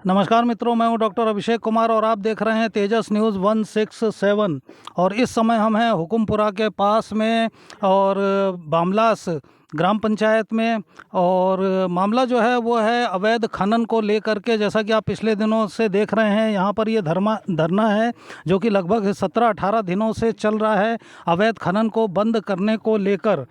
नमस्कार मित्रों, मैं हूं डॉक्टर अभिषेक कुमार और आप देख रहे हैं तेजस न्यूज़ 167। और इस समय हम हैं हुकुमपुरा के पास में और बामलास ग्राम पंचायत में। और मामला जो है वो है अवैध खनन को लेकर के। जैसा कि आप पिछले दिनों से देख रहे हैं, यहाँ पर ये धरना है जो कि लगभग 17-18 दिनों से चल रहा है अवैध खनन को बंद करने को लेकर।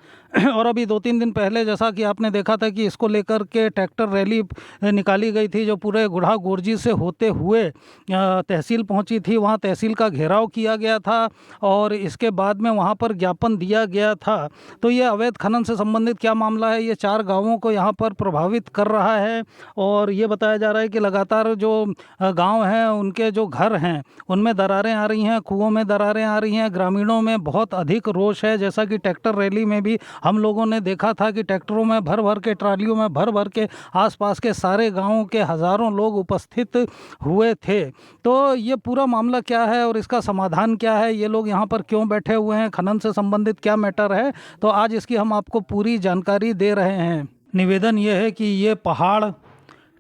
और अभी 2-3 दिन पहले जैसा कि आपने देखा था कि इसको लेकर के ट्रैक्टर रैली निकाली गई थी जो पूरे गुढ़ा गोरजी से होते हुए तहसील पहुंची थी। वहां तहसील का घेराव किया गया था और इसके बाद में वहां पर ज्ञापन दिया गया था। तो ये अवैध खनन से संबंधित क्या मामला है, ये 4 गांवों को यहाँ पर प्रभावित कर रहा है। और ये बताया जा रहा है कि लगातार जो गाँव हैं उनके जो घर हैं उनमें दरारें आ रही हैं, कुओं में दरारें आ रही हैं। ग्रामीणों में बहुत अधिक रोष है। जैसा कि ट्रैक्टर रैली में भी हम लोगों ने देखा था कि ट्रैक्टरों में भर भर के, ट्रालियों में भर भर के आसपास के सारे गांवों के हज़ारों लोग उपस्थित हुए थे। तो ये पूरा मामला क्या है और इसका समाधान क्या है, ये लोग यहाँ पर क्यों बैठे हुए हैं, खनन से संबंधित क्या मैटर है, तो आज इसकी हम आपको पूरी जानकारी दे रहे हैं। निवेदन ये है कि ये पहाड़,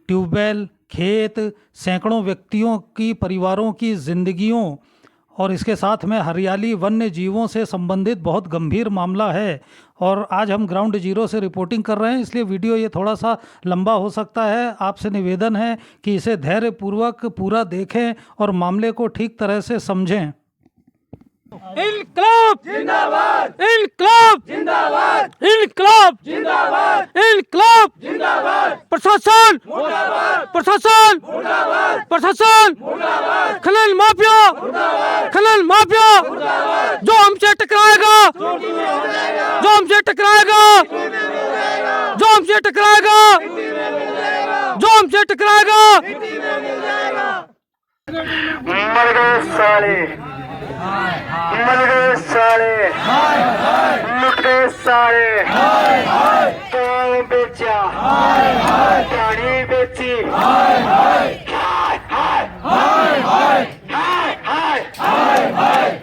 ट्यूबवेल, खेत, सैकड़ों व्यक्तियों की, परिवारों की जिंदगियों और इसके साथ में हरियाली, वन्य जीवों से संबंधित बहुत गंभीर मामला है। और आज हम ग्राउंड जीरो से रिपोर्टिंग कर रहे हैं, इसलिए वीडियो ये थोड़ा सा लंबा हो सकता है। आपसे निवेदन है कि इसे धैर्यपूर्वक पूरा देखें और मामले को ठीक तरह से समझें। इनकलाब जिंदाबाद, इनकलाब जिंदाबाद, इनकलाब जिंदाबाद, इनकलाब जिंदाबाद। प्रशासन मुर्दाबाद, प्रशासन मुर्दाबाद, प्रशासन मुर्दाबाद। खनन माफिया मुर्दाबाद, खनन माफिया मुर्दाबाद। जो हमसे टकराएगा, जो हमसे टकराएगा, जो हमसे टकराएगा, जो हमसे टकराएगा, मर गए साले, मर गए साले, लुट गए साले। गाँव बेचा, पानी बेची,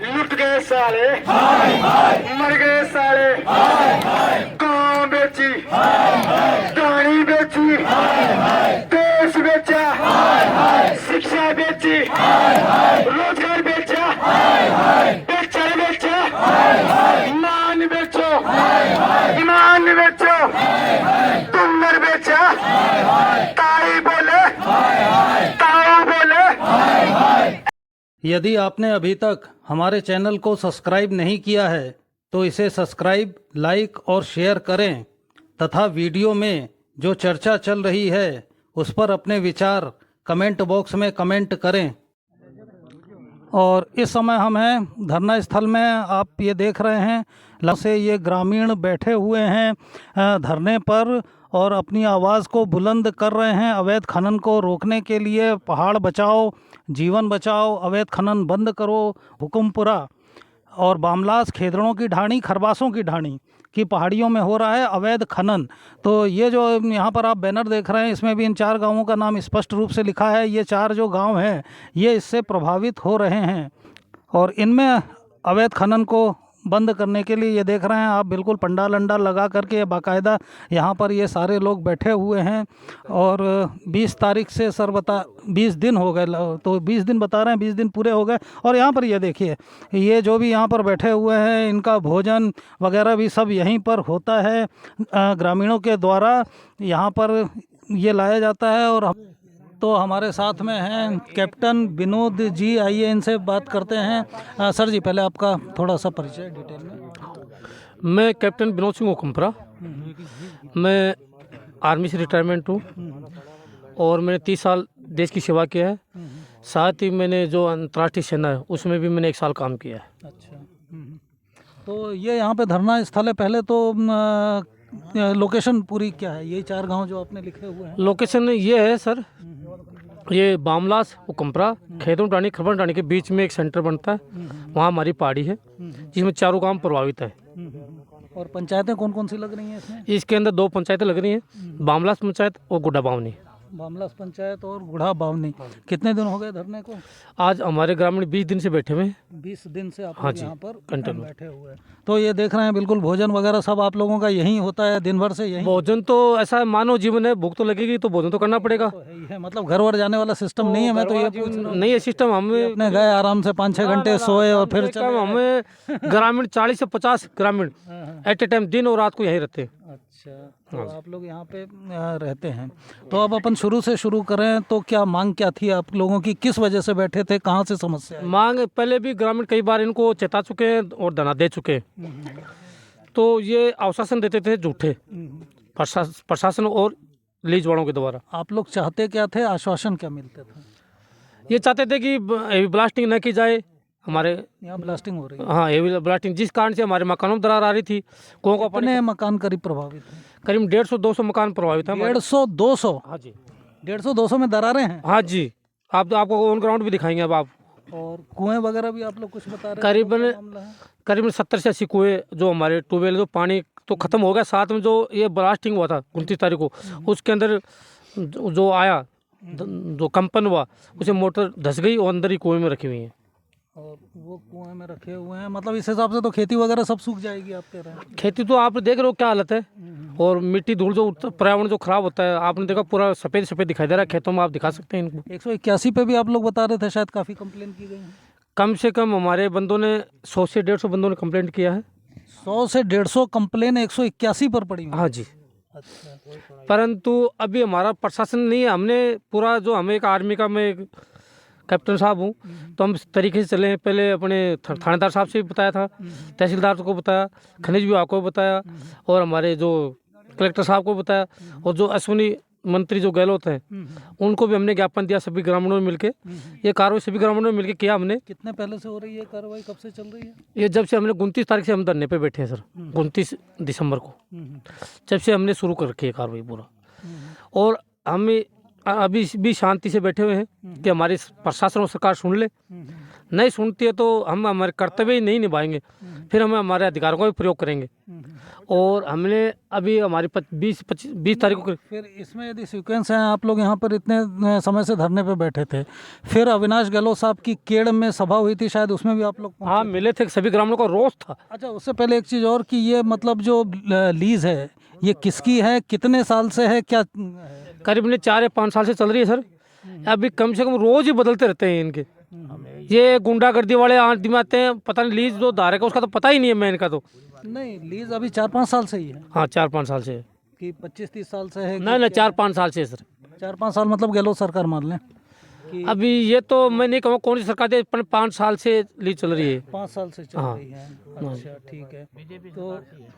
लुट गए साले, मर गए साले। गाँव बेची, गाड़ी बेची, देश बेचा, शिक्षा बेची, रोजगार बेचा, बेचर बेचा, ईमान बेचो, ईमान बेचो, तुमर बेचा, ताई बोले, ताऊ बोले। यदि आपने अभी तक हमारे चैनल को सब्सक्राइब नहीं किया है तो इसे सब्सक्राइब, लाइक और शेयर करें तथा वीडियो में जो चर्चा चल रही है उस पर अपने विचार कमेंट बॉक्स में कमेंट करें। और इस समय हम हैं धरना स्थल में, आप ये देख रहे हैं से ये ग्रामीण बैठे हुए हैं धरने पर और अपनी आवाज़ को बुलंद कर रहे हैं अवैध खनन को रोकने के लिए। पहाड़ बचाओ, जीवन बचाओ, अवैध खनन बंद करो। हुकुमपुरा और बामलास, खेदड़ों की ढाणी, खरबासों की ढाणी की पहाड़ियों में हो रहा है अवैध खनन। तो ये जो यहाँ पर आप बैनर देख रहे हैं इसमें भी इन 4 गांवों का नाम स्पष्ट रूप से लिखा है। ये 4 जो गांव हैं ये इससे प्रभावित हो रहे हैं और इनमें अवैध खनन को बंद करने के लिए ये देख रहे हैं आप, बिल्कुल पंडाल अंडाल लगा करके बाकायदा यहाँ पर ये सारे लोग बैठे हुए हैं। और 20 तारीख से सर 20 दिन हो गए, तो 20 दिन बता रहे हैं, 20 दिन पूरे हो गए। और यहाँ पर ये देखिए, ये जो भी यहाँ पर बैठे हुए हैं इनका भोजन वगैरह भी सब यहीं पर होता है, ग्रामीणों के द्वारा यहाँ पर ये लाया जाता है। और तो हमारे साथ में हैं कैप्टन विनोद जी, आइए इनसे बात करते हैं। सर जी, पहले आपका थोड़ा सा परिचय डिटेल में। मैं कैप्टन विनोद सिंह हुकुमपुरा, मैं आर्मी से रिटायरमेंट हूँ और मैंने 30 साल देश की सेवा किया है। साथ ही मैंने जो अंतर्राष्ट्रीय सेना है उसमें भी मैंने 1 साल काम किया है। अच्छा, तो ये यहाँ पे धरना स्थल है। पहले तो लोकेशन पूरी क्या है, यही 4 गांव जो आपने लिखे हुए हैं? लोकेशन ये है सर, ये बामलास, हुकुमपुरा, खेदड़ों ढाणी, खरबन ढाणी के बीच में एक सेंटर बनता है। वहाँ हमारी पहाड़ी है जिसमें 4 गांव प्रभावित है। और पंचायतें कौन कौन सी लग रही हैं इसमें? इसके अंदर 2 पंचायतें लग रही हैं, बामलास पंचायत और गुड्डा बावनी। बामलास पंचायत और गुढ़ा बावनी। कितने दिन हो गए धरने को? आज हमारे ग्रामीण 20 दिन से बैठे हुए हैं। 20 दिन से आप हाँ लोग जी, यहाँ पर कंटिन्यू बैठे हुए हैं। तो ये देख रहे हैं बिल्कुल भोजन वगैरह सब आप लोगों का यहीं होता है, दिन भर से यहीं भोजन तो ऐसा है, मानव जीवन है, भूख तो लगेगी तो भोजन तो करना पड़ेगा। तो है ही है। मतलब घर वर जाने वाला सिस्टम नहीं है। मैं तो ये पूछ रहा हूँ, नहीं है सिस्टम। हमें अपने गए आराम से 5-6 घंटे सोए और फिर चले गए। हमें ग्रामीण 40 से 50 ग्रामीण एट ए टाइम दिन और रात को यहीं रहते हैं। अच्छा, तो आप लोग यहाँ पे रहते हैं। तो अब अपन शुरू से शुरू करें तो क्या मांग क्या थी आप लोगों की? किस वजह से बैठे थे? कहाँ से समस्या आई? मांग पहले भी ग्रामीण कई बार इनको चेता चुके हैं और धरना दे चुके हैं। तो ये आश्वासन देते थे झूठे, प्रशासन और लीज वालों के द्वारा। आप लोग चाहते क्या थे? आश्वासन क्या मिलते थे? ये चाहते थे कि हेवी ब्लास्टिंग न की जाए हमारे यहाँ ब्लास्टिंग हो रही है। हाँ, हेवी ब्लास्टिंग जिस कारण से हमारे मकानों में दरार आ रही थी। कितने मकान करीब प्रभावित हैं? करीब 150-200 मकान प्रभावित है। 150-200? हाँ जी, 150-200 में दरारें हैं? हाँ जी। आपको ऑन ग्राउंड भी दिखाएंगे अब आप। और कुएं वगैरह भी आप लोग कुछ बता रहे हैं? करीबन 70 से 80 कुएं जो हमारे ट्यूबवेल जो पानी तो खत्म हो गया। साथ में जो ये ब्लास्टिंग हुआ था 29 तारीख को, उसके अंदर जो आया जो कंपन हुआ उसे मोटर धस गई और अंदर ही कुएं में रखी हुई है। और वो कुएं में रखे हुए हैं। मतलब इस हिसाब से तो खेती वगैरह सब सूख जाएगी आप कह रहे हैं? खेती तो आप देख रहे हो क्या हालत है। और मिट्टी धूल जो पर्यावरण जो खराब होता है, आपने देखा पूरा सफ़ेद सफ़ेद दिखाई दे रहा है खेतों में। आप दिखा सकते हैं इनको। 181 पे भी आप लोग बता रहे थे शायद काफ़ी कंप्लेन की गई है। कम से कम हमारे बंदों ने 100 से 150 बंदों ने कंप्लेंट किया है। 100 से 150 कंप्लेन 181 पर पड़ी हुई? हाँ जी। अच्छा, परंतु अभी हमारा प्रशासन नहीं है। हमने पूरा जो हमें एक आर्मी का, मैं एक कैप्टन साहब हूँ, तो हम इस तरीके से चले हैं। पहले अपने थानेदार साहब से भी बताया था, तहसीलदार को बताया, खनिज विभाग को बताया और हमारे जो कलेक्टर साहब को बताया और जो अश्विनी मंत्री जो गहलोत हैं उनको भी हमने ज्ञापन दिया। सभी ग्रामीणों में मिलके ये कार्रवाई सभी ग्रामीणों में मिलके किया हमने। कितने पहले से हो रही है कार्रवाई? कब से चल रही है ये? जब से हमने 29 तारीख से हम धरने पे बैठे हैं सर, 29 दिसंबर को, जब से हमने शुरू कर रखी है कार्रवाई पूरा। और हमें अभी भी शांति से बैठे हुए हैं कि हमारी प्रशासन और सरकार सुन ले। नहीं सुनती है तो हम हमारे कर्तव्य ही नहीं निभाएंगे, फिर हम हमारे अधिकारों का भी प्रयोग करेंगे। और हमने अभी हमारी 20 तारीख को फिर इसमें यदि सीक्वेंस है, आप लोग यहाँ पर इतने समय से धरने पे बैठे थे, फिर अविनाश गहलोत साहब की केड़ में सभा हुई थी शायद, उसमें भी आप लोग हाँ मिले थे। सभी ग्रामीणों का रोष था। अच्छा, उससे पहले एक चीज़ और कि ये मतलब जो लीज है ये किसकी है? कितने साल से है? क्या करीब 4 या 5 साल से चल रही है सर। अभी कम से कम रोज ही बदलते रहते हैं इनके। ये गुंडागर्दी वाले आदमी आते हैं, पता नहीं लीज जो धारक है उसका तो पता ही नहीं है। मैं इनका तो नहीं, लीज अभी 4-5 साल से ही है हाँ 4-5 साल से कि 25-30 साल से है? नहीं 4-5 साल से सर। 4-5 साल मतलब गहलोत सरकार मान लें कि अभी ये तो मैं नहीं कहूँ कौन सी सरकार दे, 5 साल से लीज चल रही है। 5 साल से चल रही है। अच्छा, ठीक है। तो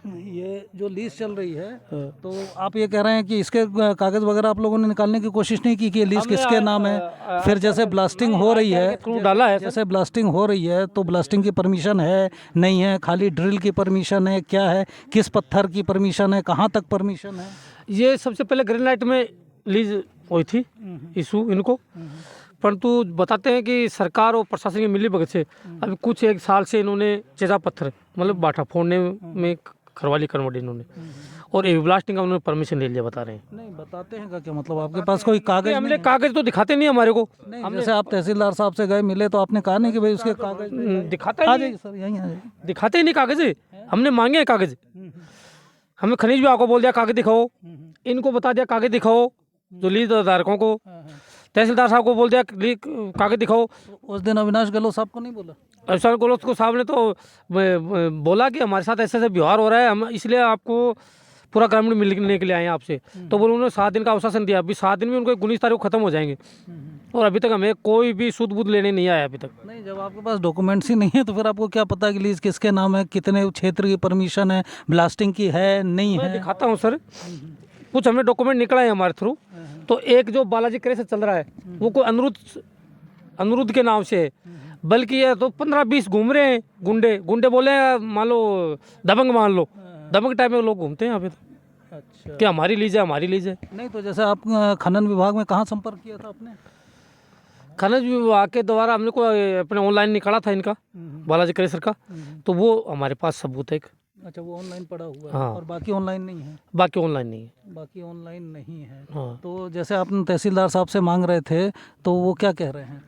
ये जो लीज चल रही है, तो आप ये कह रहे हैं कि इसके कागज वगैरह आप लोगों ने निकालने की कोशिश नहीं की कि ये लीज किसके नाम है? फिर जैसे ब्लास्टिंग हो रही है, डाला है जैसे ब्लास्टिंग हो रही है तो ब्लास्टिंग की परमिशन है नहीं है? खाली ड्रिल की परमिशन है? क्या है? किस पत्थर की परमिशन है? कहाँ तक परमिशन है? ये सबसे पहले ग्रेनाइट में लीज हुई थी इशू इनको, परंतु बताते हैं कि सरकार और प्रशासन की मिलीभगत से अभी कुछ 1 साल से इन्होंने चेजा पत्थर मतलब बाटा फोड़ने में करवा ली कन्वर्ट इन्होंने, और हेवी ब्लास्टिंग का उन्होंने परमिशन ले लिया, बता रहे हैं। नहीं बताते हैं क्या मतलब आपके पास कोई कागज? हमने कागज तो दिखाते नहीं हमारे को। नहीं, जैसे आप तहसीलदार साहब से गए मिले तो आपने कहा नहीं कि भाई उसके कागज दिखाते आ ही जाइए सर, यहीं आ जाइए। दिखाते ही नहीं कागज। हमने मांगे हैं कागज। हमें खनिज विभाग को बोल दिया कागज दिखाओ, इनको बता दिया कागज दिखाओ जो लीज धारकों को, तहसीलदार साहब को बोल दिया कागज दिखाओ। उस दिन अविनाश गहलोत साहब को नहीं बोला? अविनाश गहलोत को साहब ने तो बोला कि हमारे साथ ऐसे ऐसे व्यवहार हो रहा है, हम इसलिए आपको पूरा ग्रामीण मिलने के लिए आए हैं आपसे। तो बोलो उन्होंने 7 दिन का आश्वासन दिया। अभी 7 दिन में उनको 19 तारीख को खत्म हो जाएंगे और अभी तक हमें कोई भी सूद बूद लेने नहीं आया अभी तक। नहीं, जब आपके पास डॉक्यूमेंट्स ही नहीं है तो फिर आपको क्या पता कि लीज किसके नाम है, कितने क्षेत्र की परमिशन है, ब्लास्टिंग की है नहीं मैं है? दिखाता हूँ सर, कुछ हमें डॉक्यूमेंट निकला है हमारे थ्रू। तो एक जो बालाजी क्रेस चल रहा है वो कोई अनुरुद्ध के नाम से है, बल्कि ये तो 15-20 घूम रहे हैं गुंडे बोले मान लो दबंग, मान लो दबंग टाइप में लोग घूमते हैं यहाँ पे। तो अच्छा, क्या हमारी लीज है? हमारी लीज है। नहीं तो जैसे आप खनन विभाग में कहाँ संपर्क किया था आपने? खनिज विभाग के द्वारा हमने को अपने ऑनलाइन निकाला था इनका बालाजी क्रेसर का, तो वो हमारे पास सबूत है। अच्छा, वो ऑनलाइन पड़ा हुआ है हाँ। और बाकी ऑनलाइन नहीं है। बाकी ऑनलाइन नहीं है। बाकी ऑनलाइन नहीं है। हाँ। तो जैसे आपने तहसीलदार साहब से मांग रहे थे तो वो क्या कह रहे हैं?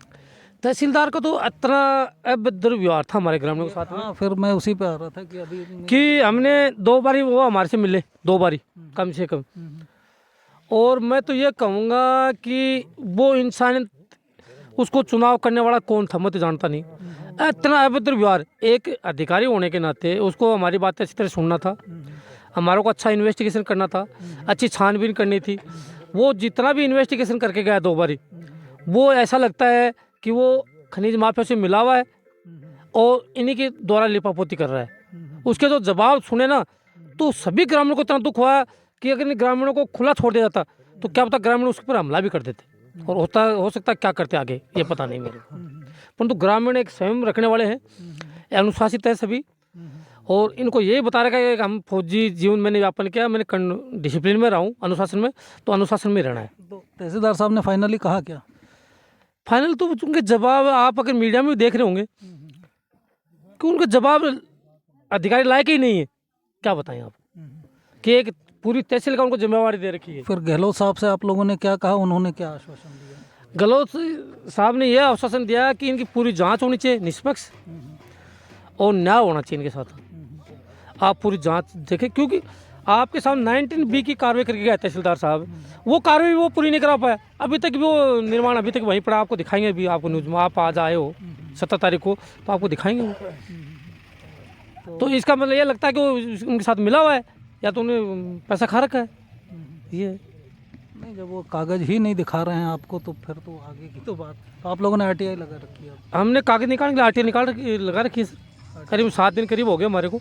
तहसीलदार का तो इतना अभद्र व्यवहार था हमारे ग्रामीणों के साथ में हाँ, फिर मैं उसी पे आ रहा था कि अभी कि हमने 2 बारी वो हमारे से मिले, 2 बारी कम से कम। और मैं तो ये कहूँगा कि वो इंसान, उसको चुनाव करने वाला कौन था मैं तो जानता नहीं। इतना अभद्र व्यवहार, एक अधिकारी होने के नाते उसको हमारी बातें अच्छी तरह सुनना था, हमारे को अच्छा इन्वेस्टिगेशन करना था, अच्छी छानबीन करनी थी। वो जितना भी इन्वेस्टिगेशन करके गया 2 बारी, वो ऐसा लगता है कि वो खनिज माफिया से मिला हुआ है और इन्हीं के द्वारा लिपापोती कर रहा है। उसके जो जवाब सुने ना, तो सभी ग्रामीणों को इतना दुख हुआ कि अगर इन ग्रामीणों को खुला छोड़ दिया जाता तो क्या पता ग्रामीण उसके पर हमला भी कर देते, और हो सकता क्या करते आगे ये पता नहीं मेरे को। परंतु ग्रामीण एक स्वयं रखने वाले हैं, अनुशासित है सभी, और इनको यही बता रखा है कि हम फौजी जीवन मैंने यापन किया, मैंने डिसिप्लिन में रहा हूँ, अनुशासन में, तो अनुशासन में रहना है। तो तहसीलदार साहब ने फाइनली कहा क्या? फाइनल तो उनके जवाब आप अगर मीडिया में भी देख रहे होंगे कि उनका जवाब अधिकारी लायक ही नहीं है। क्या बताएं आप कि एक पूरी तहसील का उनको जिम्मेवारी दे रखी है। फिर गहलोत साहब से आप लोगों ने क्या कहा, उन्होंने क्या आश्वासन दिया? गहलोत साहब ने यह आश्वासन दिया कि इनकी पूरी जांच होनी चाहिए, निष्पक्ष, और न्याय होना चाहिए इनके साथ। आप पूरी जांच देखें, क्योंकि आपके सामने 19B की कार्रवाई करके गया तहसीलदार साहब, वो कार्रवाई वो पूरी नहीं करा पाया। अभी तक वो निर्माण अभी तक वहीं पड़ा, आपको दिखाएंगे भी, आपको न्यूज़ में आप आज आए हो 17 तारीख को, तो आपको दिखाएंगे वो। तो इसका मतलब ये लगता है कि वो उनके साथ मिला हुआ है या तो उन्हें पैसा खा रखा है। ये नहीं, जब वो कागज ही नहीं दिखा रहे हैं आपको तो फिर तो आगे की तो बात। तो आप लोगों ने RTI लगा रखी है? हमने कागज निकालने के लिए RTI लगा रखी है सर। करीब 7 दिन करीब हो गए हमारे को।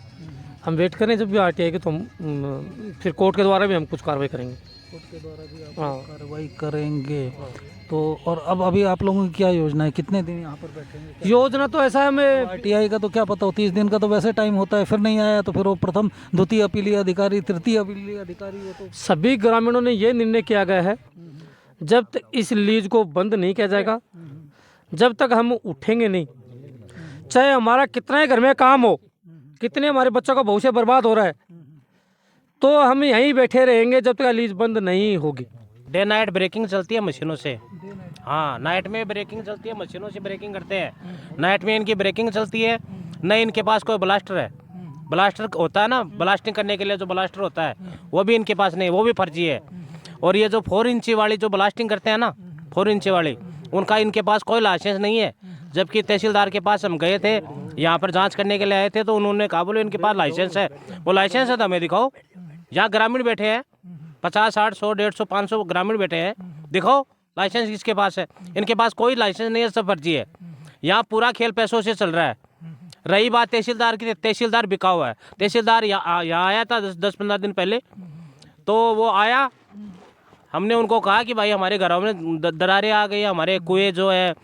हम वेट करें जब भी RTI के, तो हम फिर कोर्ट के द्वारा भी हम कुछ कार्रवाई करेंगे। कोर्ट के द्वारा भी आप हाँ। कार्रवाई करेंगे। तो और अब अभी आप लोगों की क्या योजना है, कितने दिन यहाँ पर बैठेंगे? योजना तो ऐसा है, हमें RTI का तो क्या पता हो, 30 दिन का तो वैसे टाइम होता है, फिर नहीं आया तो फिर वो प्रथम द्वितीय अपीलीय अधिकारी, तृतीय अपीलीय अधिकारी, वो तो सभी ग्रामीणों ने ये निर्णय किया गया है, जब तक इस लीज को बंद नहीं किया जाएगा, जब तक हम उठेंगे नहीं, चाहे हमारा कितना ही घर में काम हो, कितने हमारे बच्चों का भविष्य बर्बाद हो रहा है, तो हम यहीं बैठे रहेंगे जब तक लीज बंद नहीं होगी। डे नाइट ब्रेकिंग चलती है मशीनों से। हाँ, नाइट में ब्रेकिंग चलती है, मशीनों से ब्रेकिंग करते हैं। नाइट में इनकी ब्रेकिंग चलती है, न इनके पास कोई ब्लास्टर है। ब्लास्टर होता है ना, ब्लास्टिंग करने के लिए जो ब्लास्टर होता है, वो भी इनके पास नहीं, वो भी फर्जी है। और ये जो 4 इंची वाली जो ब्लास्टिंग करते हैं ना, 4 इंची वाली, उनका इनके पास कोई लाइसेंस नहीं है। जबकि तहसीलदार के पास हम गए थे, यहाँ पर जांच करने के लिए आए थे, तो उन्होंने कहा बोले इनके पास लाइसेंस है। वो लाइसेंस है तो हमें दिखाओ। यहाँ ग्रामीण बैठे हैं, 50, 60, 100, 150, 500 ग्रामीण बैठे हैं, दिखाओ लाइसेंस किसके पास है। इनके पास कोई लाइसेंस नहीं है, सब फर्जी है। यहाँ पूरा खेल पैसों से चल रहा है। रही बात तहसीलदार की, तहसीलदार बिका हुआ है। तहसीलदार यहाँ आया था 10-15 दिन पहले, तो वो आया, हमने उनको कहा कि भाई हमारे घरों में दरारें आ गई, हमारे कुएं जो है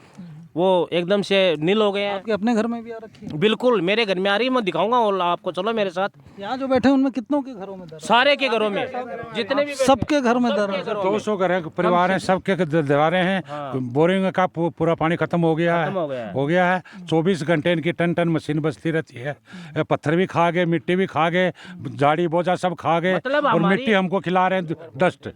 वो एकदम से नील हो गए हैं। आपके अपने घर में भी आ रखी है? बिल्कुल मेरे घर में आ रही है, मैं दिखाऊंगा और आपको, चलो मेरे साथ। यहाँ जो बैठे हैं उनमें कितनों के घरों में दर? सारे के घरों में, जितने भी सबके घर में दर? 200 घर परिवार हैं, सबके दरारें हैं। बोरिंग का पूरा पानी खत्म हो गया है, हो गया है। 24 घंटे इनकी टन मशीन बजती रहती है। पत्थर भी खा गए, मिट्टी भी खा गए, झाड़ी बोझा सब खा गए, मतलब और मिट्टी हमको खिला रहे हैं, डस्ट।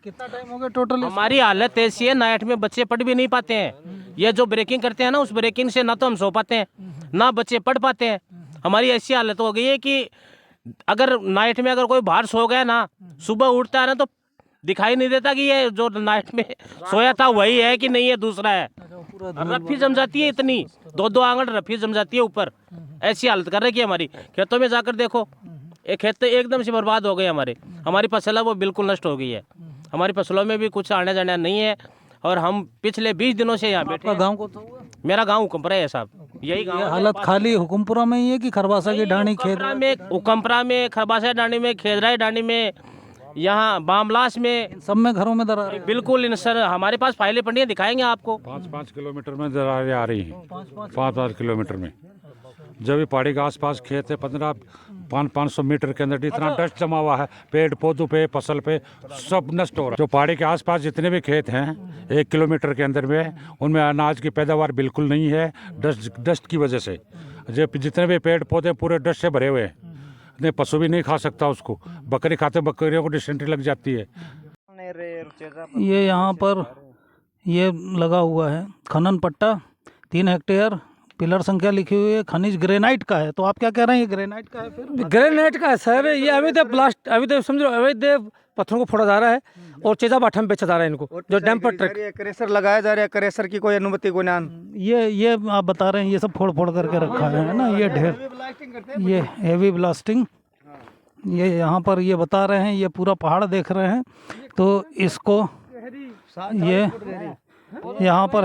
कितना टाइम हो गया टोटल? हमारी हालत ऐसी है, नाइट में बच्चे पढ़ भी नहीं पाते हैं। ये जो ब्रेकिंग करते हैं ना, उस ब्रेकिंग से ना तो हम सो पाते हैं, ना बच्चे पढ़ पाते हैं। हमारी ऐसी हालत हो गई है कि अगर नाइट में अगर कोई बाहर सो गया ना, सुबह उठता है ना, तो दिखाई नहीं देता कि ये जो नाइट में सोया था वही है कि नहीं है, दूसरा है। रफी जम जाती है, इतनी 2-2 आंगन रफी जम जाती है ऊपर। ऐसी हालत कर रखी है हमारी। खेतों में जाकर देखो, एक खेत एकदम से बर्बाद हो गए हमारी फसल है वो बिल्कुल नष्ट हो गई है। हमारी फसलों में भी कुछ आने जाने नहीं है, और हम पिछले 20 दिनों से यहाँ बैठे हैं। गाँव को तो हुआ? मेरा गांव हुकमपुरा है साहब, यही गांव। ये हालत खाली हुकुमपुरा में ही है कि खरवासा की ढाणी, हुकमपुरा में, हुकमपुरा में, खरबासा डांडी में, खेदराई डांडी में, यहाँ बामलास में, सब में घरों में दरार? बिल्कुल इन सर हमारे पास फाइलें पड़ी हैं, दिखाएंगे आपको। 5-5 किलोमीटर में दरारें आ रही हैं, 5-5 किलोमीटर में। जब भी पहाड़ी के आसपास खेत है, 500 मीटर के अंदर इतना डस्ट जमा हुआ है, पेड़ पौधों पे, फसल पे, सब नष्ट हो रहा है। जो पहाड़ी के आसपास जितने भी खेत हैं 1 किलोमीटर के अंदर में, उनमें अनाज की पैदावार बिल्कुल नहीं है, डस्ट की वजह से। जो जितने भी पेड़ पौधे पूरे डस्ट से भरे हुए हैं, नहीं पशु भी नहीं खा सकता उसको, बकरी खाते बकरियों को डिसेंट्री लग जाती है। ये यहाँ पर ये लगा हुआ है खनन पट्टा 3 हेक्टेयर, पिलर संख्या लिखी हुई है, खनिज ग्रेनाइट का है। तो आप क्या कह रहे हैं, ये ग्रेनाइट का है? फिर ग्रेनाइट का है सर, ये अवैध ब्लास्ट, अवैध समझो अवैध पत्थरों को फोड़ा जा रहा है और चेजा बाठा में बेचा जा रहा है इनको, जो डैम्पर ट्रक। क्रेशर लगाया जा रहा है, क्रेशर की कोई अनुमति को नाम। ये आप बता रहे हैं ये सब फोड़ फोड़ करके रखा है ना, ये ढेर, ये हेवी ब्लास्टिंग। ये यहाँ पर ये बता रहे हैं, ये पूरा पहाड़ देख रहे हैं, तो इसको ये यहाँ पर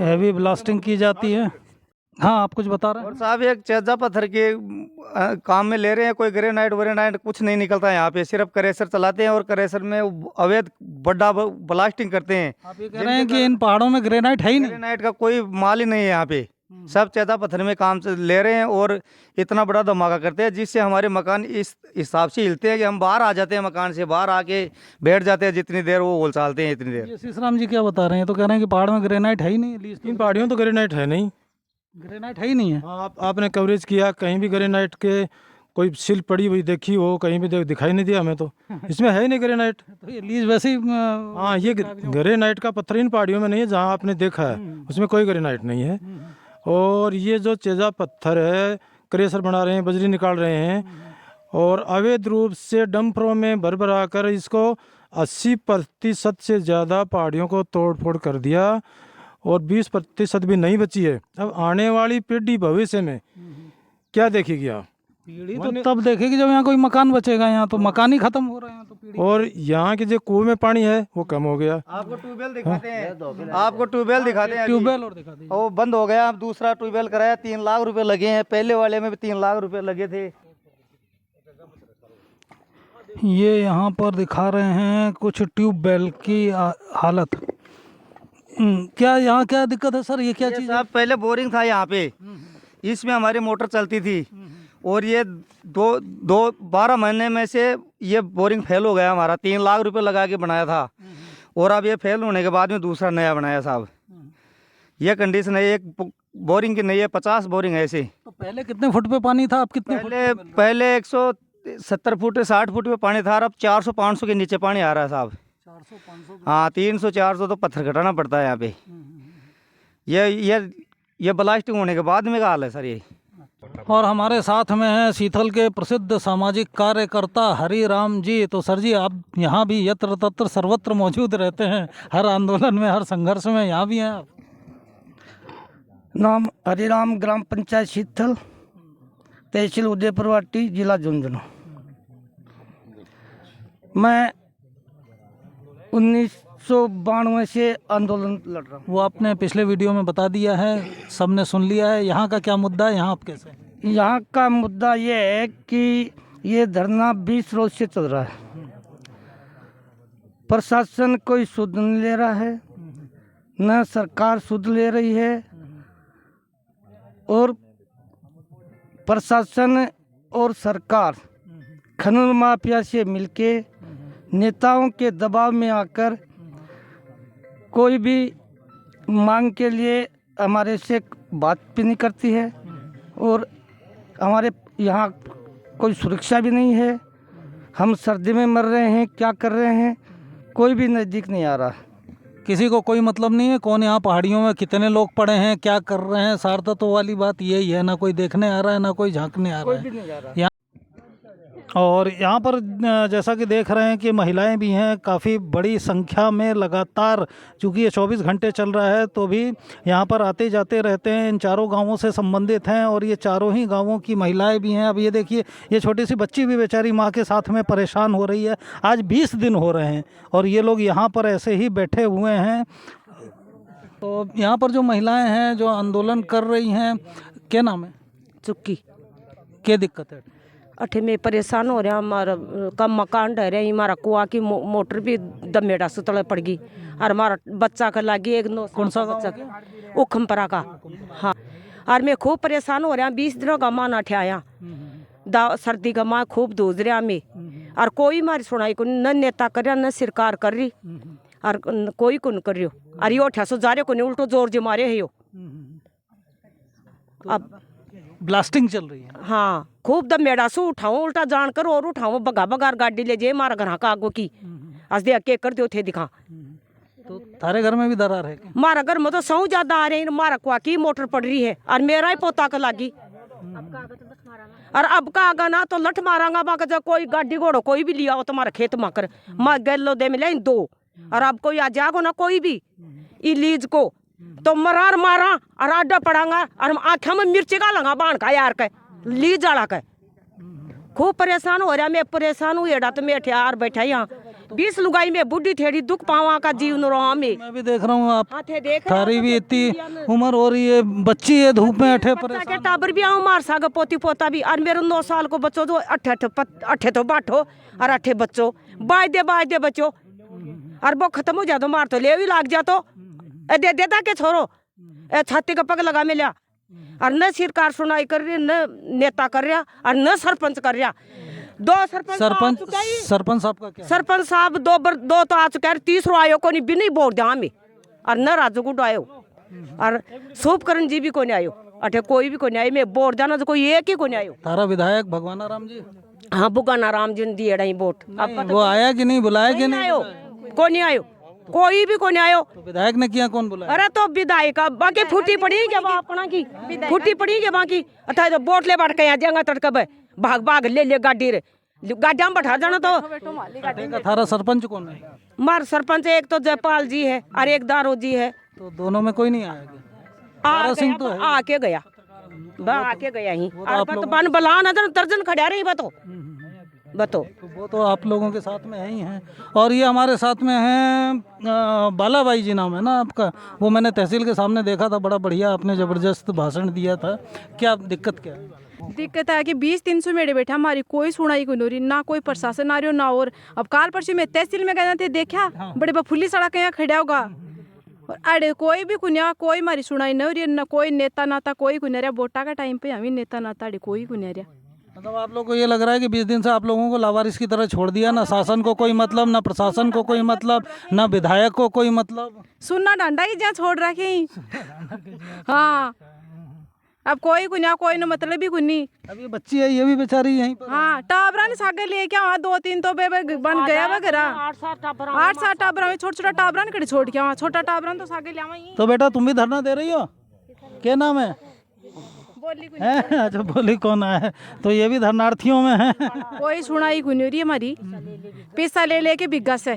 हेवी ब्लास्टिंग की जाती है। हाँ, आप कुछ बता रहे हैं? और साहब एक चेजा पत्थर के काम में ले रहे हैं, कोई ग्रेनाइट व्रेनाइट कुछ नहीं निकलता है यहाँ पे, सिर्फ क्रेशर चलाते हैं और क्रेशर में अवैध बड़ा ब्लास्टिंग करते हैं। आप ये कह रहे हैं कि इन पहाड़ों में ग्रेनाइट है ही नहीं? ग्रेनाइट का कोई माल ही नहीं है यहाँ पे, सब चेजा पत्थर में काम से ले रहे हैं और इतना बड़ा धमाका करते हैं जिससे हमारे मकान इस हिसाब से हिलते हैं कि हम बाहर आ जाते हैं, मकान से बाहर आके बैठ जाते हैं, जितनी देर वो होल चालते हैं इतनी देर। ये शीशराम जी क्या बता रहे हैं? तो कह रहे हैं कि पहाड़ में ग्रेनाइट है ही नहीं। इन पहाड़ियों तो ग्रेनाइट है नहीं, ग्रेनाइट है ही नहीं है। आपने कवरेज किया, कहीं भी ग्रेनाइट के कोई सिल पड़ी हुई देखी हो, कहीं भी दिखाई नहीं दिया हमें, तो इसमें है ही नहीं ग्रेनाइट। तो ये लीज वैसे ही हाँ, ये ग्रेनाइट का पत्थर इन पहाड़ियों में नहीं है, जहाँ आपने देखा है उसमें कोई ग्रेनाइट नहीं है। और ये जो चेजा पत्थर है, क्रेशर बना रहे हैं, बजरी निकाल रहे हैं और अवैध रूप से डंपरों में भर भरा कर इसको 80% से ज़्यादा पहाड़ियों को तोड़ फोड़ कर दिया और 20% भी नहीं बची है। अब आने वाली पीढ़ी भविष्य में क्या देखेगी आप? पीढ़ी तो तब देखेगी जब यहाँ कोई मकान बचेगा। यहाँ तो मकान ही खत्म हो रहे हैं, तो पीढ़ी। और यहाँ के जो कुएं में पानी है वो कम हो गया। आपको ट्यूबवेल दिखाते हैं, आपको ट्यूबवेल दिखाते हैं। ट्यूबवेल और दिखा दीजिए। वो बंद हो गया, अब दूसरा ट्यूबवेल कराया, 3 लाख रुपए लगे हैं, पहले वाले में भी 3 लाख रुपए लगे थे। ये यहाँ पर दिखा रहे हैं कुछ ट्यूबवेल की हालत। क्या यहाँ क्या दिक्कत है सर? ये क्या चीज़ है? साहब पहले बोरिंग था यहाँ पे, इसमें हमारी मोटर चलती थी और ये 12 महीने में से ये बोरिंग फेल हो गया हमारा। 3 लाख रुपए लगा के बनाया था और अब ये फेल होने के बाद में दूसरा नया बनाया साहब। ये कंडीशन है, एक बोरिंग की नहीं है, 50 बोरिंग है ऐसे। तो पहले कितने फुट पे पानी था, अब कितने फुट? पहले 170 फुट 60 फुट पे पानी था, अब 400-500 के नीचे पानी आ रहा है साहब। 400-500? हाँ, 300-400 तो पत्थर घटाना पड़ता है यहाँ पे। ये ब्लास्टिंग होने के बाद में का हाल है सर ये। और हमारे साथ में हैं सीथल के प्रसिद्ध सामाजिक कार्यकर्ता हरिराम जी। तो सर जी, आप यहाँ भी यत्र तत्र सर्वत्र मौजूद रहते हैं, हर आंदोलन में, हर संघर्ष में यहाँ भी हैं आप। नाम हरिराम, ग्राम पंचायत सीथल, तहसील उदयपुरवाटी, जिला झुंझुनू। मैं 1992 से आंदोलन लड़ रहा हूँ। वो आपने पिछले वीडियो में बता दिया है, सबने सुन लिया है। यहाँ का क्या मुद्दा है, यहाँ आप कैसे? यहाँ का मुद्दा ये है कि ये धरना 20 रोज से चल रहा है। प्रशासन कोई सुध नहीं ले रहा है, न सरकार सुध ले रही है और प्रशासन और सरकार खनन माफिया से मिलके नेताओं के दबाव में आकर कोई भी मांग के लिए हमारे से बात भी नहीं करती है और हमारे यहाँ कोई सुरक्षा भी नहीं है। हम सर्दी में मर रहे हैं, क्या कर रहे हैं, कोई भी नज़दीक नहीं आ रहा। किसी को कोई मतलब नहीं है कौन यहाँ पहाड़ियों में कितने लोग पड़े हैं, क्या कर रहे हैं। सार्थत्व वाली बात यही है, ना कोई देखने आ रहा है, ना कोई झांकने आ रहा है। और यहाँ पर जैसा कि देख रहे हैं कि महिलाएं भी हैं काफ़ी बड़ी संख्या में लगातार, चूँकि ये 24 घंटे चल रहा है तो भी यहाँ पर आते जाते रहते हैं। इन चारों गांवों से संबंधित हैं और ये चारों ही गांवों की महिलाएं भी हैं। अब ये देखिए, ये छोटी सी बच्ची भी बेचारी माँ के साथ में परेशान हो रही है। आज 20 दिन हो रहे हैं और ये लोग यहाँ पर ऐसे ही बैठे हुए हैं। तो यहाँ पर जो महिलाएँ हैं जो आंदोलन कर रही हैं, क्या नाम है? चुक्की क्या दिक्कत है? अठे में परेशान हो रहा, हमारा कम मकान ढह रहे, हमारा कुआं की मोटर भी दमेड़ा सुतले पड़ गई और हमारा बच्चा का लागी एक 9 कौन सा बच्चा उखमपरा का। हाँ, और मैं खूब परेशान हो रहा, 20 दिनों का मां ना ठियाया, सर्दी का मां खूब दूज रहा में और कोई मारी सुनाई को न नेता कर रहा, न सरकार कर रही और कोई को कर रही और यो ठसो जा रहे को नहीं, उल्टो जोर जे मारे है यो। अब ब्लास्टिंग चल रही है। हाँ खूब दम मेड़ा सु उठाओ उल्टा जान कर और उठाओ बगा बगार गाड़ी ले जाए मारा घर का आगो की आज दे के कर दो थे दिखा। तो थारे घर में भी दरार है क्या? मारा घर में तो सौ ज्यादा आ रहे हैं मारा कुआ की मोटर पड़ रही है और मेरा ही पोता का लागी और अब का आगा ना तो लठ मारांगा बाका जो कोई गाड़ी घोड़ो कोई भी लिया हो तुम्हारा खेत माकर माँ गलो दे मिले दो और अब कोई आ जागो ना कोई भी ई लीज को तो मरार मारा और आडा पड़ांगा और आँखों में मिर्ची का लगा बाण का यार के लीज आड़ा के खूब परेशान हो रहा मैं परेशान हूँ एडा तो मैं ठियार बैठा यहाँ 20 लुगाई में बुढ़ी ठेड़ी दुख पावा का जीवन रहा मैं भी देख रहा हूँ आप हाँ थे देख थारी भी इतनी उम्र हो रही है, बच्ची है धूप में अठे परेशान। के टाबर भी आऊँ मार सागा पोती पोता भी और मेरे 9 साल को बच्चों तो अठे तो बाठो और अठे बच्चों बाज दे बच्चों और वो खत्म हो जातो मार तो ले भी लाग जातो दे देता के छोरो छाती का पग लगा मिला और न सरकार सुनाई कर रही न नेता कर रहा और न सरपंच कर रहा। 2 सरपंच साहब का क्या? सरपंच साहब दो तो आ चुका है, तीसरो आयो को नहीं भी नहीं वोट दिया हमें और न राजू गुड आयो और शुभकरण जी भी को नहीं आयो अठे कोई भी को नहीं आयो मैं वोट जाना तो कोई एक ही को नहीं आयो। तारा विधायक भगवाना राम जी हाँ बुगाना राम जी ने दिए रही वोट वो आया कि नहीं, बुलाया कि नहीं? आयो को नहीं आयो कोई भी को नहीं आयो। तो विधायक ने किया, कौन बुलाया? अरे तो विधायक बाकी फूटी पड़ी क्या अपना की फूटी पड़ी क्या बाकी अथा तो वोट ले बैठ के यहाँ जाएंगा तड़कब भाग भाग ले गाड़ी रे गाड़ी में बैठा जाना तो थारा सरपंच कौन है? मार सरपंच एक तो जयपाल जी है और एक दारो जी है तो दोनों में कोई नहीं आया? सिंह तो है, आके गया आके गया ही और बन बला ना दर्जन खड़ा रही बतो तो वो तो आप लोगों के साथ में है ही हैं। और ये हमारे साथ में हैं बाला भाई जी नाम है ना आपका, वो मैंने तहसील के सामने देखा था, बड़ा बढ़िया आपने ज़बरदस्त भाषण दिया था। क्या दिक्कत क्या है? दिक्कत है कि 20 दिन से मेरे बैठा हमारी कोई सुनाई को नहीं ना कोई प्रशासन आ रही हो ना। और अब काल परसों में तहसील में गए थे देखा बड़े बफुली सड़क यहाँ खड़ा होगा और अरे कोई भी कुनिया कोई हमारी सुनाई नहीं हो रही ना कोई नेता नाता कोई कुनिया रहा वोटा का टाइम पे हमें नेता नाता अरे कोई कुनिया रहा। मतलब आप लोग को ये लग रहा है कि 20 दिन से आप लोगों को लावारिस की तरह छोड़ दिया, ना शासन को कोई मतलब, ना प्रशासन को कोई मतलब, ना विधायक को कोई मतलब। सुनना डंडा ही जहाँ छोड़ रखे हाँ अब कोई कुनिया कोई न मतलब ही कुनी। अब ये बच्ची है ये भी बेचारी यहीं पर। हाँ टाबरा ने सागे लिए क्या वहाँ 2-3 तो बन गया वगैरह 8-7 टाबरा में छोटा टाबरा ने कड़ी छोड़ के वहाँ छोटा टाबरा तो सागे लिया वहीं। तो बेटा तुम भी धरना दे रही हो, क्या नाम है? अच्छा बोली कौन है? तो ये भी धरनार्थियों में है। कोई सुनाई कुनी हो रही हमारी पैसा ले लेके बिग्गा से।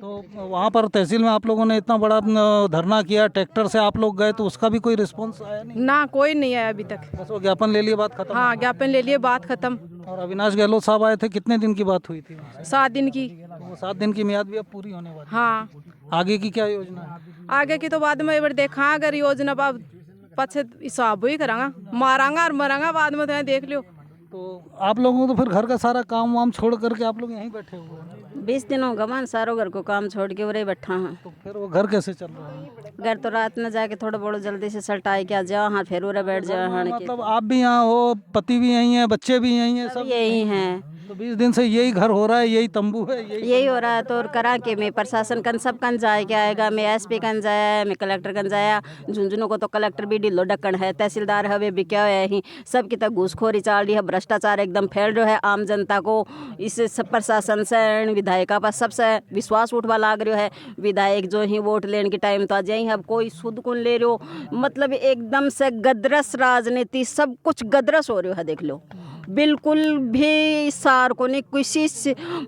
तो वहाँ पर तहसील में आप लोगों ने इतना बड़ा धरना किया, ट्रैक्टर से आप लोग गए तो उसका भी कोई रिस्पांस आया नहीं? ना कोई नहीं आया अभी तक। बस वो ज्ञापन ले लिए, बात खत्म। हाँ ज्ञापन ले लिए बात खत्म। और अविनाश गहलोत साहब आए थे, कितने दिन की बात हुई थी? 7 दिन की। वो 7 दिन की मियाद भी अब पूरी होने वाली है। हाँ आगे की क्या योजना है? आगे की तो बाद में एक बार देखा अगर योजना पछे हिसाब ही करांगा मारांगा और मरांगा बाद में तो देख लियो। तो आप लोगों को तो फिर घर का सारा काम वाम छोड़ करके आप लोग यहीं बैठे हुए हैं? 20 दिन होगा मान सारो घर को काम छोड़ के उरे बैठा है। तो फिर वो घर कैसे चल रहा है? घर तो रात में जाके थोड़ा बहुत जल्दी से सल्टाई के आ जाओ हाँ फिर उरे बैठ जाओ हाँ मतलब आप भी यहाँ हो, पति भी यहीं है, बच्चे भी यहीं हैं, सब यही हैं। तो 20 दिन से यही घर हो रहा है, यही तंबू है, यही हो रहा है। तो करा के मैं प्रशासन कन सब कन जाए क्या आएगा, मैं एसपी कन जाया, मैं कलेक्टर कन जाया। झुंझुनू को तो कलेक्टर भी ढिल्लो ढक्कन है, तहसीलदार हवे भी क्या है ही सब की तक घूसखोरी चल रही है, भ्रष्टाचार एकदम फैल रहा है आम जनता को। इस सब प्रशासन से विधायिका पर सबसे विश्वास उठवा लाग रहा है। विधायक जो ही वोट लेने के टाइम तो आ जाए अब कोई सुध कौन ले रहे हो, मतलब एकदम से गदरस राजनीति सब कुछ गदरस हो रहा है। देख लो बिल्कुल भी सार को नहीं कोई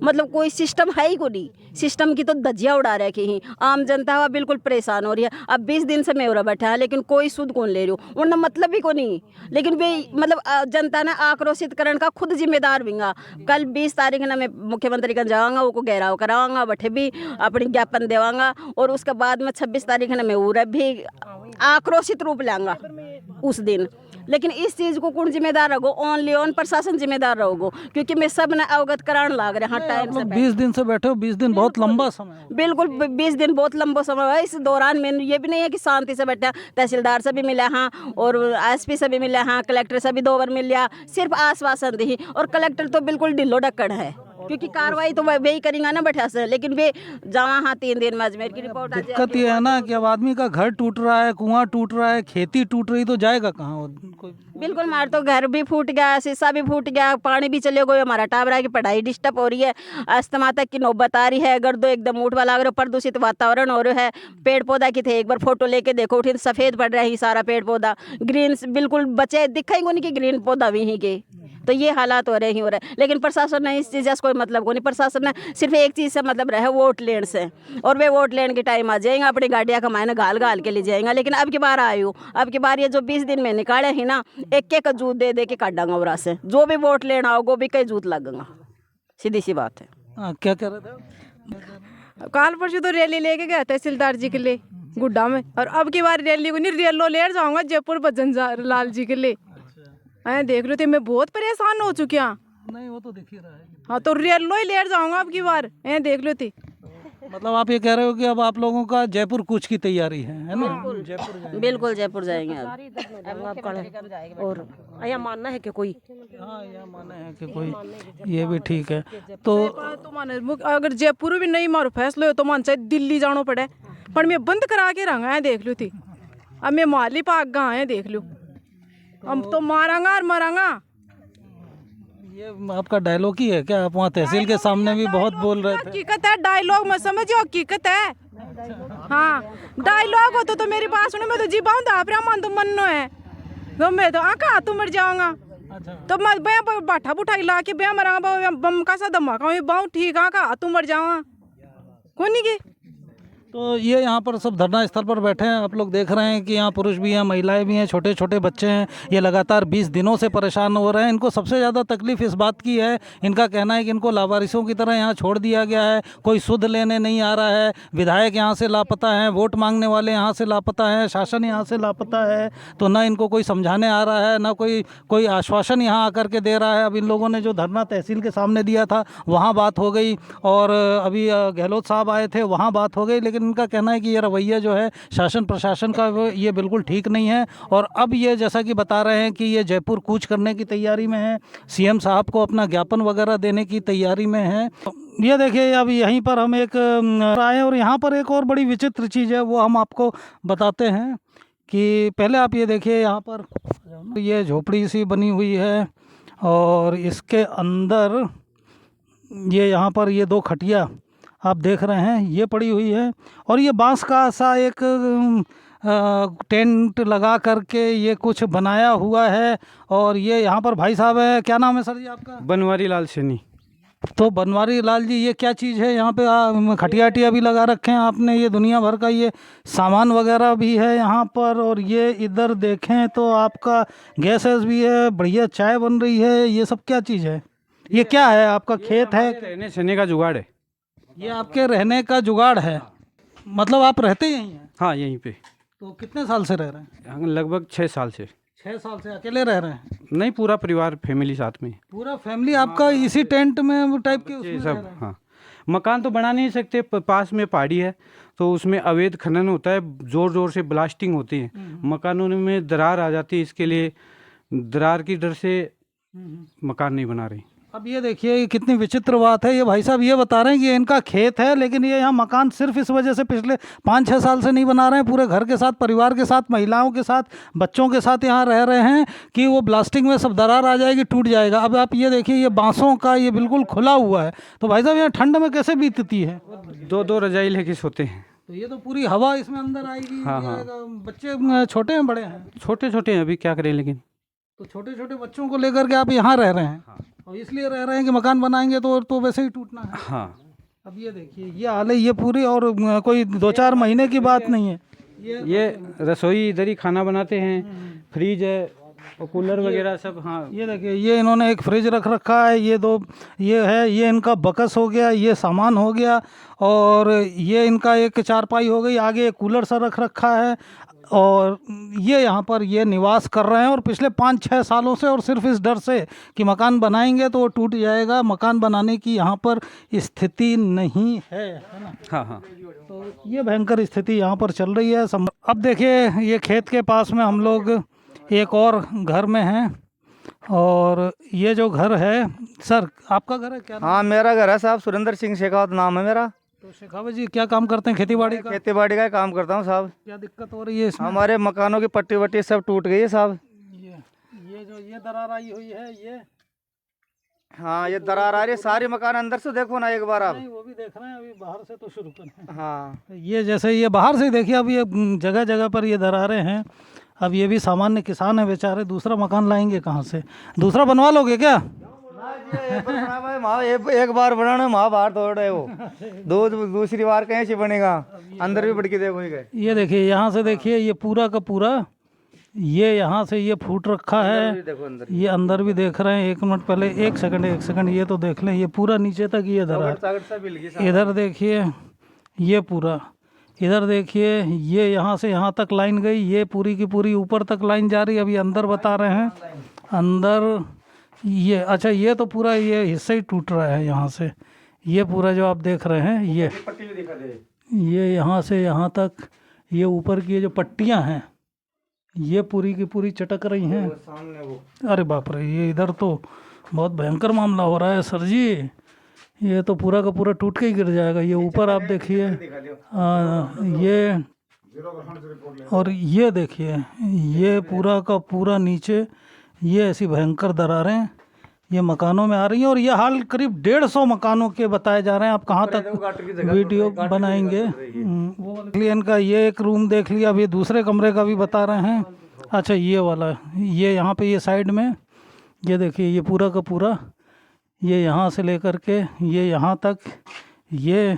मतलब कोई सिस्टम है ही को नहीं। सिस्टम की तो धज्जियाँ उड़ा रहे ही आम जनता हुआ बिल्कुल परेशान हो रही है। अब 20 दिन से मैं उरा बैठा है लेकिन कोई सुध कौन ले रही हूँ वरना मतलब भी को नहीं। लेकिन वे मतलब जनता ने आक्रोशित करने का खुद जिम्मेदार बिंगा। कल 20 तारीख ना मैं मुख्यमंत्री का जाऊँगा वो घेराव कराऊंगा बठे भी अपनी ज्ञापन देवांगा और उसके बाद में 26 तारीख ना मैं उरा भी आक्रोशित रूप लाऊंगा उस दिन। लेकिन इस चीज़ को कौन जिम्मेदार रहोगो? ओनली ऑन प्रशासन जिम्मेदार रहोगो क्योंकि मैं सब ने अवगत कराने लाग रहे हैं टाइम से। 20 दिन से बैठे हो, 20 दिन बहुत लंबा समय है। बिल्कुल 20 दिन बहुत लंबा समय है। इस दौरान मैंने ये भी नहीं है कि शांति से बैठा, तहसीलदार से भी मिला हाँ और एसपी से भी मिला हाँ, कलेक्टर से भी 2 बार मिल लिया, सिर्फ आश्वासन दी। और कलेक्टर तो बिल्कुल ढिल्लो ढक्कन है, क्योंकि कार्रवाई तो वही करेंगे ना बैठा से, लेकिन वे जहाँ हाँ 3 दिन में अजमेर की रिपोर्ट आ जाए। दिक्कत ये है ना कि अब आदमी का घर टूट रहा है, कुआं टूट रहा है, खेती टूट रही, तो जाएगा कहाँ वो? कोई बिल्कुल, हमारा तो घर भी फूट गया, शीशा भी फूट गया, पानी भी चले गए, हमारा टाबरा की पढ़ाई डिस्टर्ब हो रही है, अस्थमा तक की नौबत आ रही है, गर्दो एकदम उठवा लग रहा है, प्रदूषित वातावरण हो रहा है। पेड़ पौधा की थे, एक बार फोटो लेके देखो, उठी सफ़ेद पड़ रहा है सारा पेड़ पौधा, ग्रीन बिल्कुल बचे दिखाएंगे उनकी ग्रीन पौधा भी ही के। तो ये हालात हो रहे ही हो रहे हैं, लेकिन प्रशासन ने इस चीज़ से कोई मतलब को नहीं। प्रशासन ने सिर्फ एक चीज़ से मतलब रहा है, वोट लेने से, और वे वोट लेने के टाइम आ जाएंगे, अपनी गाड़ियाँ कमाएंगे, घाल घाल के ले जाएंगे। लेकिन अब की बार आयु, अब की बार ये जो 20 दिन में निकाले ही ना, एक एक जूत दे के काटांगा वरा से, जो भी वोट लेना होगा भी कई जूत लगेगा, सीधी सी बात है। हाँ, क्या कह रहे थे? काल परसों तो रैली लेके गया तहसीलदार जी के लिए गुड्डा में, और अब की बार रैली को नहीं, रेलो ले जाऊंगा जयपुर भजन लाल जी के लिए। मैं देख लो थे, मैं बहुत परेशान हो चुकी हूँ। नहीं, वो तो दिख ही रहा है। हाँ, तो रेलो ही ले जाऊंगा अब की बार, मैं देख लो थी। मतलब आप ये कह रहे हो कि अब आप लोगों का जयपुर कूच की तैयारी है ना? बिल्कुल जयपुर जाएंगे अब। और यहाँ मानना है कि कोई, हाँ, यह माने है कि कोई, ये भी ठीक है। तो तो माने अगर जयपुर भी नहीं मारो फैसलो तो मान चाहे दिल्ली जानो पड़े, पर मैं बंद करा के रंगा है, देख लो थी। अब मैं माली पाक गा है, देख लो, अब तो मारांगा और मरांगा। ये आपका डायलॉग ही है क्या? आप वहाँ तहसील के सामने भी बहुत बोल रहे थे। हकीकत है, डायलॉग मत समझियो, हकीकत है। हाँ, डायलॉग हो तो मेरी बात सुनो, मैं तो जी बाऊँ दापरा मान तो मनो है, तो मैं तो आका तू मर जाऊंगा। तो मैं बया बाठा बुठा ला के बया मरांगा, बम का सा धमाका बाऊँ, ठीक आका तू मर जाऊंगा, कौन नहीं की। तो ये यहाँ पर सब धरना स्थल पर बैठे हैं, आप लोग देख रहे हैं कि यहाँ पुरुष भी हैं, महिलाएं भी हैं, छोटे छोटे बच्चे हैं। ये लगातार 20 दिनों से परेशान हो रहे हैं। इनको सबसे ज़्यादा तकलीफ़ इस बात की है, इनका कहना है कि इनको लावारिसों की तरह यहाँ छोड़ दिया गया है, कोई सुध लेने नहीं आ रहा है, विधायक यहाँ से लापता हैं, वोट मांगने वाले यहाँ से लापता हैं, शासन यहाँ से लापता है। तो ना इनको कोई समझाने आ रहा है, ना कोई आश्वासन यहाँ आकर के दे रहा है। अब इन लोगों ने जो धरना तहसील के सामने दिया था वहाँ बात हो गई, और अभी गहलोत साहब आए थे वहाँ बात हो गई, लेकिन इनका कहना है कि ये रवैया जो है शासन प्रशासन का ये बिल्कुल ठीक नहीं है। और अब ये जैसा कि बता रहे हैं कि ये जयपुर कूच करने की तैयारी में है, सीएम साहब को अपना ज्ञापन वगैरह देने की तैयारी में है। ये देखिए, अब यहीं पर हम एक आए, और यहाँ पर एक और बड़ी विचित्र चीज़ है, वो हम आपको बताते हैं। कि पहले आप ये देखिए, यहाँ पर ये झोपड़ी सी बनी हुई है, और इसके अंदर ये यहाँ पर ये 2 खटिया आप देख रहे हैं ये पड़ी हुई है, और ये बांस का सा एक टेंट लगा करके ये कुछ बनाया हुआ है। और ये यहाँ पर भाई साहब है, क्या नाम है सर जी आपका? बनवारी लाल सैनी। तो बनवारी लाल जी, ये क्या चीज़ है यहाँ पे? खटिया वटिया भी लगा रखे हैं आपने, ये दुनिया भर का ये सामान वगैरह भी है यहाँ पर। और ये इधर देखें तो आपका गैस भी है, बढ़िया चाय बन रही है। ये सब क्या चीज़ है? ये क्या है? आपका खेत है? रहने सहने का जुगाड़ है। ये आपके रहने का जुगाड़ है, मतलब आप रहते यहीं हैं? हाँ, यहीं पे। तो कितने साल से रह रहे हैं? लगभग 6 साल से। 6 साल से अकेले रह रहे हैं? नहीं, पूरा परिवार फैमिली साथ में। पूरा फैमिली आपका इसी टेंट में टाइप के उसमें सब? हाँ, मकान तो बना नहीं सकते, पास में पहाड़ी है, तो उसमें अवैध खनन होता है, ज़ोर ज़ोर से ब्लास्टिंग होती है, मकानों में दरार आ जाती है, इसके लिए दरार की डर से मकान नहीं बना रहे। अब ये देखिए, ये कितनी विचित्र बात है। ये भाई साहब ये बता रहे हैं कि ये इनका खेत है, लेकिन ये यहाँ मकान सिर्फ इस वजह से पिछले 5-6 साल से नहीं बना रहे हैं, पूरे घर के साथ, परिवार के साथ, महिलाओं के साथ, बच्चों के साथ यहाँ रह रहे हैं कि वो ब्लास्टिंग में सब दरार आ जाएगी, टूट जाएगा। अब आप ये देखिए, ये बांसों का ये बिल्कुल खुला हुआ है। तो भाई साहब यहाँ ठंड में कैसे बीतती है? 2-2 रजाई लेके सोते हैं। तो ये तो पूरी हवा इसमें अंदर आएगी। हाँ, हाँ। बच्चे छोटे हैं बड़े हैं? छोटे छोटे हैं, अभी क्या करें। लेकिन तो छोटे छोटे बच्चों को लेकर के आप यहाँ रह रहे हैं? और इसलिए रह रहे हैं कि मकान बनाएंगे तो वैसे ही टूटना है। हाँ। अब ये देखिए, ये हाल है ये पूरी, और कोई 2-4 महीने की बात नहीं है। ये रसोई इधर ही खाना बनाते हैं, फ्रिज है और कूलर वगैरह सब। हाँ, ये देखिए, ये इन्होंने एक फ्रिज रख रखा है, ये है, ये इनका बकस हो गया, ये सामान हो गया, और ये इनका एक चारपाई हो गई, आगे एक कूलर सा रख रखा है, और ये यहाँ पर ये निवास कर रहे हैं। और पिछले 5-6 सालों से, और सिर्फ इस डर से कि मकान बनाएंगे तो वो टूट जाएगा, मकान बनाने की यहाँ पर स्थिति नहीं है ना? हाँ, हाँ। तो ये भयंकर स्थिति यहाँ पर चल रही है। अब देखिए, ये खेत के पास में हम लोग एक और घर में हैं, और ये जो घर है सर, आपका घर है क्या नाम? हाँ मेरा घर है साहब, सुरेंद्र सिंह शेखावत नाम है मेरा। तो शेखावत जी क्या काम करते हैं? खेती बाड़ी का? खेती बाड़ी का काम करता हूँ साहब। क्या दिक्कत हो रही है इसमें? हमारे मकानों की पट्टी वट्टी सब टूट गई है साहब। ये जो ये दरार आई हुई है ये, हाँ ये दरार आ रही है, सारी मकान अंदर से देखो ना एक बार आप। नहीं वो भी देख रहे हैं, अभी बाहर से तो शुरू करें। हाँ ये जैसे ये बाहर से देखिए, अब ये जगह जगह पर ये दरारें हैं। अब ये भी सामान्य किसान है बेचारे, दूसरा मकान लाएंगे कहाँ से? दूसरा बनवा लोगे क्या? एक बार बनाना वहाँ बाहर तोड़ रहे हो, दूसरी बार कहीं से बनेगा, अंदर भी बढ़ के देखो। ये देखिए यहाँ से देखिए, ये पूरा का पूरा ये यहाँ से ये फूट रखा है। ये अंदर भी देख रहे हैं, 1 मिनट पहले, 1 सेकंड ये तो देख लें, ये पूरा नीचे तक ये दरार। इधर देखिए ये पूरा, इधर देखिए ये यहाँ से यहाँ तक लाइन गई, ये पूरी की पूरी ऊपर तक लाइन जा रही है। अभी अंदर बता रहे हैं, अंदर ये अच्छा ये तो पूरा ये हिस्सा ही टूट रहा है यहाँ से। ये पूरा जो आप देख रहे हैं ये यहाँ से यहाँ तक, ये ऊपर की जो पट्टियाँ हैं ये पूरी की पूरी चटक रही हैं। अरे बाप रे, ये इधर तो बहुत भयंकर मामला हो रहा है सर जी। ये तो पूरा का पूरा टूट के ही गिर जाएगा। ये ऊपर आप देखिए, ये और ये देखिए, ये पूरा का पूरा नीचे ये ऐसी भयंकर दरारें ये मकानों में आ रही हैं। और ये हाल करीब 150 मकानों के बताए जा रहे हैं। आप कहाँ तक वीडियो बनाएंगे? वो क्लियन का ये एक रूम देख लिया, अभी दूसरे कमरे का भी बता रहे हैं। अच्छा ये वाला, ये यहाँ पे ये साइड में ये देखिए, ये पूरा का पूरा ये यहाँ से लेकर के ये यहाँ तक, ये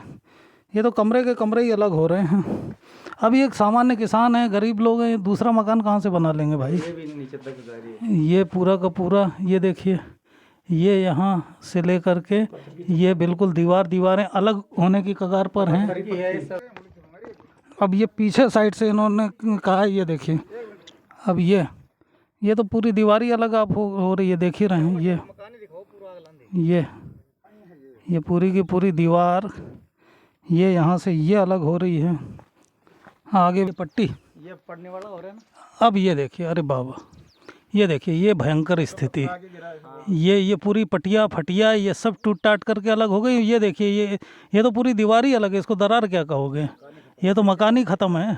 तो कमरे के कमरे ही अलग हो रहे हैं। अभी एक सामान्य किसान है, गरीब लोग हैं, दूसरा मकान कहाँ से बना लेंगे भाई? ये पूरा का पूरा ये देखिए, ये यहाँ से लेकर के ये बिल्कुल दीवारें अलग होने की कगार पर हैं। अब ये पीछे साइड से इन्होंने कहा, ये देखिए, अब ये तो पूरी दीवार ही अलग आप हो रही है, देख ही रहे हैं। ये पूरी की पूरी दीवार ये यहाँ से ये अलग हो रही है। आगे पट्टी ये पड़ने वाला हो रहा है ना। अब ये देखिए, अरे बाबा ये देखिए, ये भयंकर स्थिति, ये पूरी पटिया फटिया ये सब टूट टाट करके अलग हो गई। ये देखिए, ये तो पूरी दीवार ही अलग है, इसको दरार क्या कहोगे? ये तो मकान ही ख़त्म है।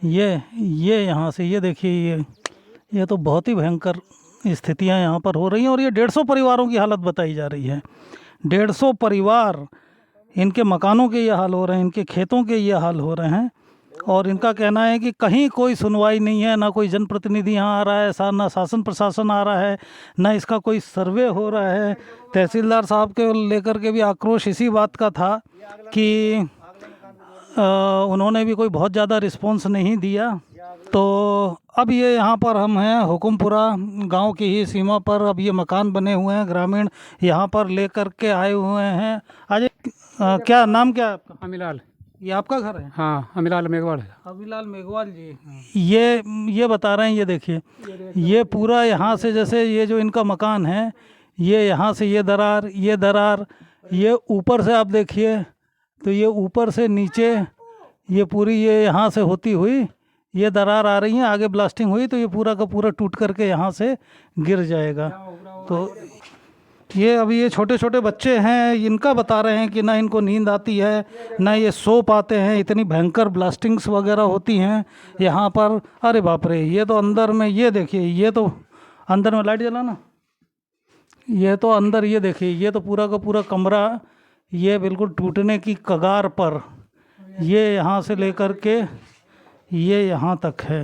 ये यहाँ से ये देखिए, ये तो बहुत ही भयंकर स्थितियाँ यहाँ पर हो रही हैं। और ये 150 परिवारों की हालत बताई जा रही है। 150 परिवार, इनके मकानों के ये हाल हो रहे हैं, इनके खेतों के ये हाल हो रहे हैं। और इनका कहना है कि कहीं कोई सुनवाई नहीं है, ना कोई जनप्रतिनिधि यहाँ आ रहा है, ना शासन प्रशासन आ रहा है, ना इसका कोई सर्वे हो रहा है। तहसीलदार साहब के लेकर के भी आक्रोश इसी बात का था कि उन्होंने भी कोई बहुत ज़्यादा रिस्पॉन्स नहीं दिया। तो अब ये यहाँ पर हम हैं हुकुमपुरा गांव की ही सीमा पर। अब ये मकान बने हुए हैं, ग्रामीण यहाँ पर लेकर के आए हुए हैं। आज क्या नाम क्या है आपका? अमीलाल। ये आपका घर है? हाँ, अमीलाल मेघवाल है। अमीलाल मेघवाल जी। ये बता रहे हैं, ये देखिए, ये पूरा यहाँ से जैसे ये जो इनका मकान है, ये यहाँ से ये दरार, ये ऊपर से आप देखिए तो ये ऊपर से नीचे ये पूरी ये यहाँ से होती हुई ये दरार आ रही है। आगे ब्लास्टिंग हुई तो ये पूरा का पूरा टूट करके यहाँ से गिर जाएगा। तो ये अभी ये छोटे छोटे बच्चे हैं, इनका बता रहे हैं कि ना इनको नींद आती है, ना ये सो पाते हैं, इतनी भयंकर ब्लास्टिंग्स वगैरह होती हैं यहाँ पर। अरे बाप रे, ये तो अंदर में ये देखिए, ये तो अंदर में लाइट जलाना, ये तो अंदर ये देखिए, ये तो पूरा का पूरा कमरा ये बिल्कुल टूटने की कगार पर, ये यहाँ से लेकर के ये यहाँ तक है।